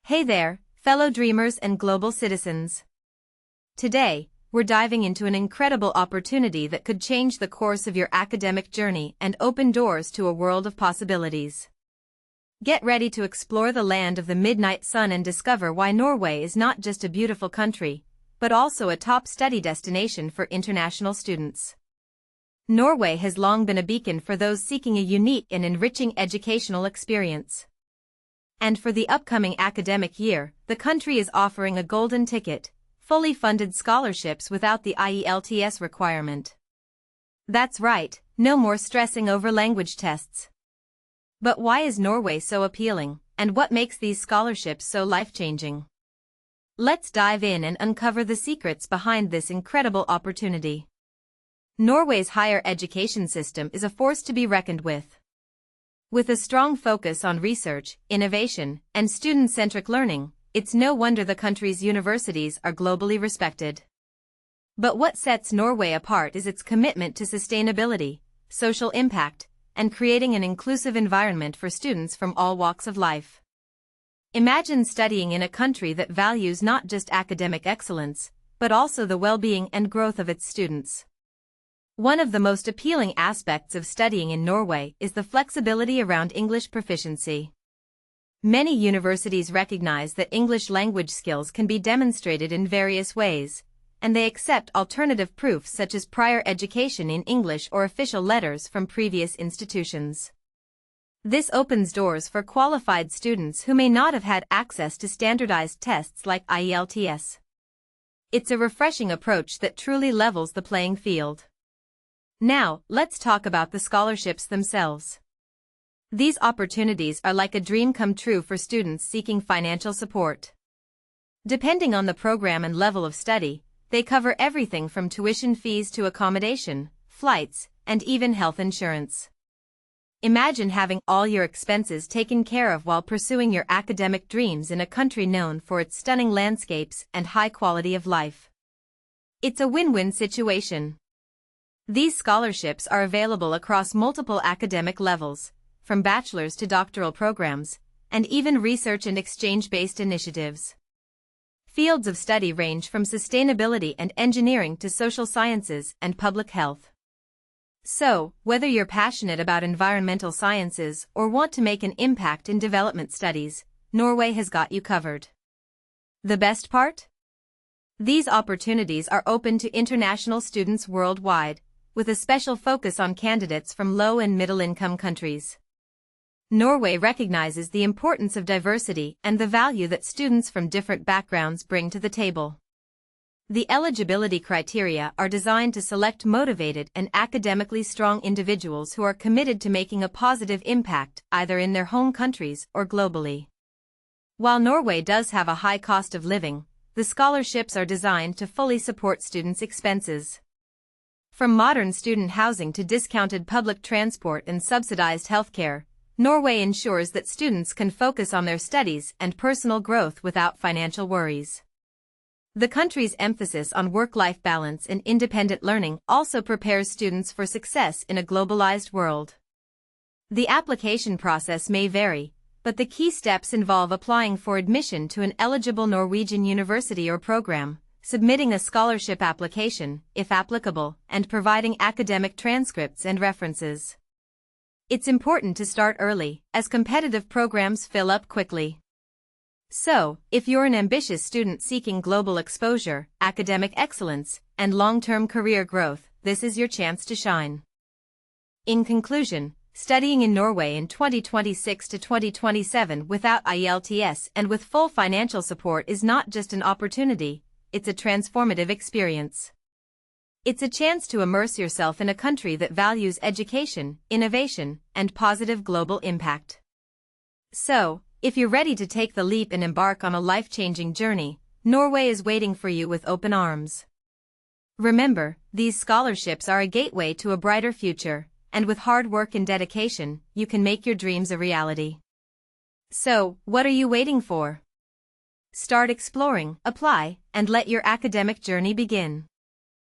Hey there, fellow dreamers and global citizens. Today, we're diving into an incredible opportunity that could change the course of your academic journey and open doors to a world of possibilities. Get ready to explore the land of the midnight sun and discover why Norway is not just a beautiful country, but also a top study destination for international students. Norway has long been a beacon for those seeking a unique and enriching educational experience. And for the upcoming academic year, the country is offering a golden ticket, fully funded scholarships without the IELTS requirement. That's right, no more stressing over language tests. But why is Norway so appealing, and what makes these scholarships so life-changing? Let's dive in and uncover the secrets behind this incredible opportunity. Norway's higher education system is a force to be reckoned with. With a strong focus on research, innovation, and student-centric learning, it's no wonder the country's universities are globally respected. But what sets Norway apart is its commitment to sustainability, social impact, and creating an inclusive environment for students from all walks of life. Imagine studying in a country that values not just academic excellence, but also the well-being and growth of its students. One of the most appealing aspects of studying in Norway is the flexibility around English proficiency. Many universities recognize that English language skills can be demonstrated in various ways, and they accept alternative proof such as prior education in English or official letters from previous institutions. This opens doors for qualified students who may not have had access to standardized tests like IELTS. It's a refreshing approach that truly levels the playing field. Now, let's talk about the scholarships themselves. These opportunities are like a dream come true for students seeking financial support. Depending on the program and level of study, they cover everything from tuition fees to accommodation, flights, and even health insurance. Imagine having all your expenses taken care of while pursuing your academic dreams in a country known for its stunning landscapes and high quality of life. It's a win-win situation. These scholarships are available across multiple academic levels, from bachelor's to doctoral programs, and even research and exchange-based initiatives. Fields of study range from sustainability and engineering to social sciences and public health. So, whether you're passionate about environmental sciences or want to make an impact in development studies, Norway has got you covered. The best part? These opportunities are open to international students worldwide, with a special focus on candidates from low- and middle-income countries. Norway recognizes the importance of diversity and the value that students from different backgrounds bring to the table. The eligibility criteria are designed to select motivated and academically strong individuals who are committed to making a positive impact either in their home countries or globally. While Norway does have a high cost of living, the scholarships are designed to fully support students' expenses. From modern student housing to discounted public transport and subsidized healthcare, Norway ensures that students can focus on their studies and personal growth without financial worries. The country's emphasis on work-life balance and independent learning also prepares students for success in a globalized world. The application process may vary, but the key steps involve applying for admission to an eligible Norwegian university or program, submitting a scholarship application, if applicable, and providing academic transcripts and references. It's important to start early, as competitive programs fill up quickly. So, if you're an ambitious student seeking global exposure, academic excellence, and long-term career growth, this is your chance to shine. In conclusion, studying in Norway in 2026 to 2027 without IELTS and with full financial support is not just an opportunity, it's a transformative experience. It's a chance to immerse yourself in a country that values education, innovation, and positive global impact. So, if you're ready to take the leap and embark on a life-changing journey, Norway is waiting for you with open arms. Remember, these scholarships are a gateway to a brighter future, and with hard work and dedication, you can make your dreams a reality. So, what are you waiting for? Start exploring, apply, and let your academic journey begin.